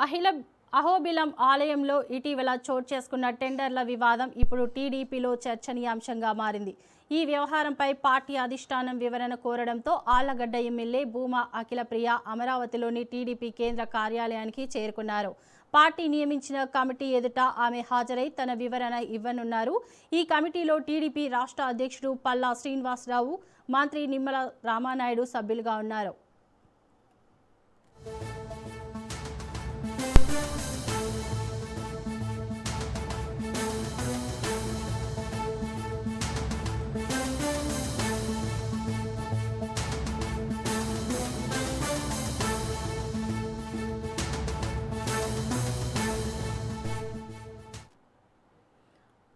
అహిల అహోబిలం ఆలయంలో ఇటీవల చోటు చేసుకున్న టెండర్ల వివాదం ఇప్పుడు టీడీపీలో చర్చనీయాంశంగా మారింది. ఈ వ్యవహారంపై పార్టీ అధిష్టానం వివరణ కోరడంతో ఆళ్లగడ్డ ఎమ్మెల్యే భూమా అఖిలప్రియ అమరావతిలోని టీడీపీ కేంద్ర కార్యాలయానికి చేరుకున్నారు. పార్టీ నియమించిన కమిటీ ఎదుట ఆమె హాజరై తన వివరణ ఇవ్వనున్నారు. ఈ కమిటీలో టీడీపీ రాష్ట్ర అధ్యక్షుడు పల్లా శ్రీనివాసరావు, మంత్రి నిమ్మల రామానాయుడు సభ్యులుగా ఉన్నారు.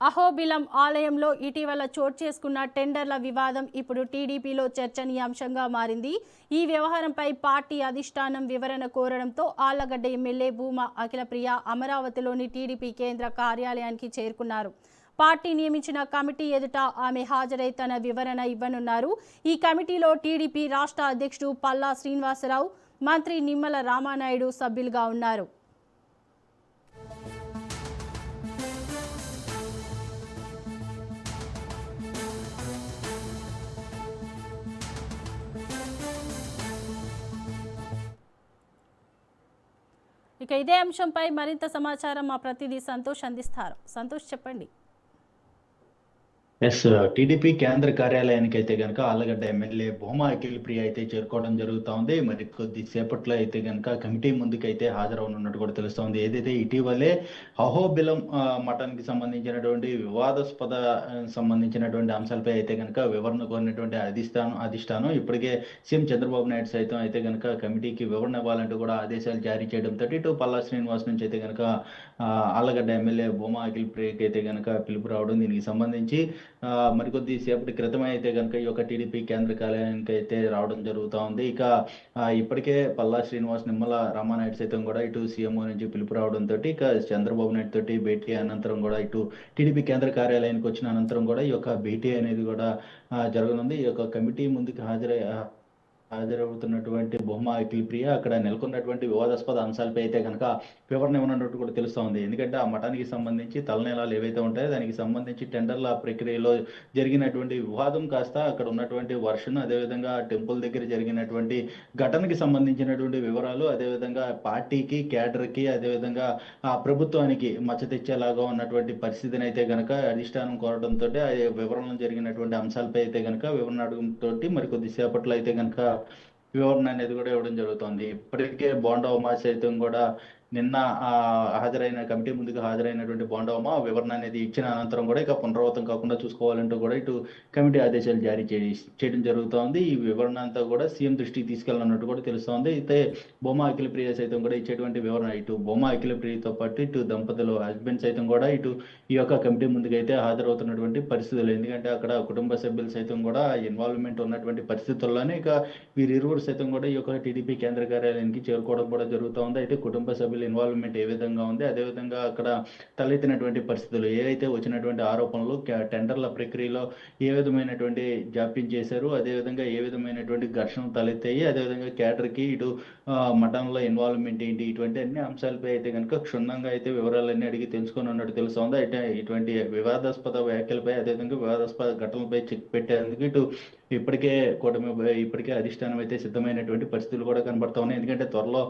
అహోబిలం ఆలయంలో ఇటీవల చోటు చేసుకున్న టెండర్ల వివాదం ఇప్పుడు టీడీపీలో చర్చనీయాంశంగా మారింది. ఈ వ్యవహారంపై పార్టీ అధిష్టానం వివరణ కోరడంతో ఆళ్లగడ్డ ఎమ్మెల్యే భూమా అఖిలప్రియ అమరావతిలోని టీడీపీ కేంద్ర కార్యాలయానికి చేరుకున్నారు. పార్టీ నియమించిన కమిటీ ఎదుట ఆమె హాజరై తన వివరణ ఇవ్వనున్నారు. ఈ కమిటీలో టీడీపీ రాష్ట్ర అధ్యక్షుడు పల్లా శ్రీనివాసరావు, మంత్రి నిమ్మల రామానాయుడు సభ్యులుగా ఉన్నారు. ఇక ఇదే అంశంపై మరింత సమాచారం మా ప్రతినిధి సంతోష్ అందిస్తారు. సంతోష్, చెప్పండి. టీడీపీ కేంద్ర కార్యాలయానికి అయితే కనుక ఆళ్లగడ్డ ఎమ్మెల్యే భూమా అఖిలప్రియ అయితే చేరుకోవడం జరుగుతూ ఉంది. మరి కొద్దిసేపట్లో అయితే కనుక కమిటీ ముందుకైతే హాజరవనున్నట్టు కూడా తెలుస్తోంది. ఏదైతే ఇటీవలే అహోబిలం మఠానికి సంబంధించినటువంటి వివాదాస్పద సంబంధించినటువంటి అంశాలపై అయితే కనుక వివరణ కోరినటువంటి అధిష్టానం ఇప్పటికే సీఎం చంద్రబాబు నాయుడు సైతం అయితే కనుక కమిటీకి వివరణ ఇవ్వాలంటూ కూడా ఆదేశాలు జారీ చేయడంతో ఇటు పల్లా శ్రీనివాస్ నుంచి అయితే కనుక ఆళ్లగడ్డ ఎమ్మెల్యే భూమా అఖిలప్రియకి అయితే కనుక పిలుపు రావడం, దీనికి సంబంధించి మరికొద్ది సేపటి క్రితం అయితే కనుక ఈ యొక్క టీడీపీ కేంద్ర కార్యాలయానికి అయితే రావడం జరుగుతూ ఉంది. ఇక ఇప్పటికే పల్లా శ్రీనివాస్, నిమ్మల రామానాయుడు సైతం కూడా ఇటు సీఎంఓ నుంచి పిలుపు రావడంతో ఇక చంద్రబాబు నాయుడు తోటి భేటీ అనంతరం కూడా ఇటు టీడీపీ కేంద్ర కార్యాలయానికి వచ్చిన అనంతరం కూడా ఈ యొక్క భేటీ అనేది కూడా జరగనుంది. ఈ యొక్క కమిటీ ముందుకు హాజరవుతున్నటువంటి భూమా అఖిలప్రియ అక్కడ నెలకొన్నటువంటి వివాదాస్పద అంశాలపై అయితే కనుక వివరణ ఇవ్వనున్నట్టు కూడా తెలుస్తోంది. ఎందుకంటే ఆ మఠానికి సంబంధించి తలనేలాలు ఏవైతే ఉంటాయో దానికి సంబంధించి టెండర్ల ప్రక్రియలో జరిగినటువంటి వివాదం కాస్త అక్కడ ఉన్నటువంటి వర్షన్, అదేవిధంగా టెంపుల్ దగ్గర జరిగినటువంటి ఘటనకి సంబంధించినటువంటి వివరాలు, అదేవిధంగా పార్టీకి, కేడర్కి, అదేవిధంగా ఆ ప్రభుత్వానికి మచ్చ తెచ్చేలాగా ఉన్నటువంటి పరిస్థితిని అయితే కనుక అధిష్టానం కోరడంతో ఆ వివరణలు జరిగినటువంటి అంశాలపై అయితే కనుక వివరణ అడగడంతో మరి కొద్దిసేపట్లో అయితే కనుక వివరణ అనేది కూడా ఇవ్వడం జరుగుతుంది. ఇప్పటికే బోండా ఉమా సైతం కూడా నిన్న హాజరైన కమిటీ ముందుకు హాజరైనటువంటి బోండా ఉమా వివరణ అనేది ఇచ్చిన అనంతరం కూడా ఇక పునరావృతం కాకుండా చూసుకోవాలంటూ కూడా ఇటు కమిటీ ఆదేశాలు జారీ చేయడం జరుగుతోంది. ఈ వివరణ అంతా కూడా సీఎం దృష్టికి తీసుకెళ్ళినట్టు కూడా తెలుస్తోంది. అయితే భూమా అఖిలప్రియ సైతం కూడా ఇచ్చేటువంటి వివరణ ఇటు భూమా అఖిలప్రియతో పాటు ఇటు దంపతులు హస్బెండ్ సైతం కూడా ఇటు ఈ యొక్క కమిటీ ముందుకైతే హాజరవుతున్నటువంటి పరిస్థితులు. ఎందుకంటే అక్కడ కుటుంబ సభ్యులు సైతం కూడా ఇన్వాల్వ్మెంట్ ఉన్నటువంటి పరిస్థితుల్లోనే ఇక వీరిరువురు సైతం కూడా ఈ యొక్క టీడీపీ కేంద్ర కార్యాలయానికి చేరుకోవడం కూడా జరుగుతోంది. అయితే కుటుంబ సభ్యులు ఇన్వాల్వ్మెంట్ ఏ విధంగా ఉంది, అదేవిధంగా అక్కడ తలెత్తినటువంటి పరిస్థితులు, ఏదైతే వచ్చినటువంటి ఆరోపణలు టెండర్ల ప్రక్రియలో ఏ విధమైనటువంటి జాప్యం చేశారు, అదేవిధంగా ఏ విధమైనటువంటి ఘర్షణలు తలెత్తాయి, అదేవిధంగా కేడర్కి ఇటు మఠంలో ఇన్వాల్వ్మెంట్ ఏంటి, ఇటువంటి అన్ని అంశాలపై అయితే కనుక క్షుణ్ణంగా అయితే వివరాలన్నీ అడిగి తెలుసుకొని ఉన్నట్టు తెలుస్తోంది. అయితే ఇటువంటి వివాదాస్పద వ్యాఖ్యలపై, అదేవిధంగా వివాదాస్పద ఘటనలపై చెక్ పెట్టేందుకు ఇటు ఇప్పటికే అధిష్టానం అయితే సిద్ధమైనటువంటి పరిస్థితులు కూడా కనబడతా ఉన్నాయి. ఎందుకంటే త్వరలో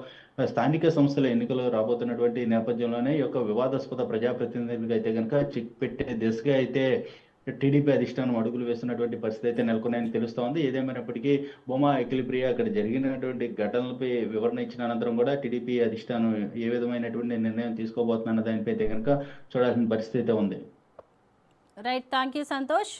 స్థానిక సంస్థల ఎన్నికలు రాబోతున్నటువంటి నేపథ్యంలోనే ఈ యొక్క వివాదాస్పద ప్రజాప్రతినిధులకు అయితే కనుక చెక్ పెట్టే దిశగా అయితే టీడీపీ అధిష్టానం అడుగులు వేస్తున్నటువంటి పరిస్థితి అయితే నెలకొన్నాయని తెలుస్తోంది. ఏదేమైనప్పటికీ భూమా అఖిలప్రియ అక్కడ జరిగినటువంటి ఘటనలపై వివరణ ఇచ్చిన అనంతరం కూడా టీడీపీ అధిష్టానం ఏ విధమైనటువంటి నిర్ణయం తీసుకోబోతున్న దానిపై అయితే కనుక చూడాల్సిన పరిస్థితి అయితే ఉంది. Right, thank you Santosh.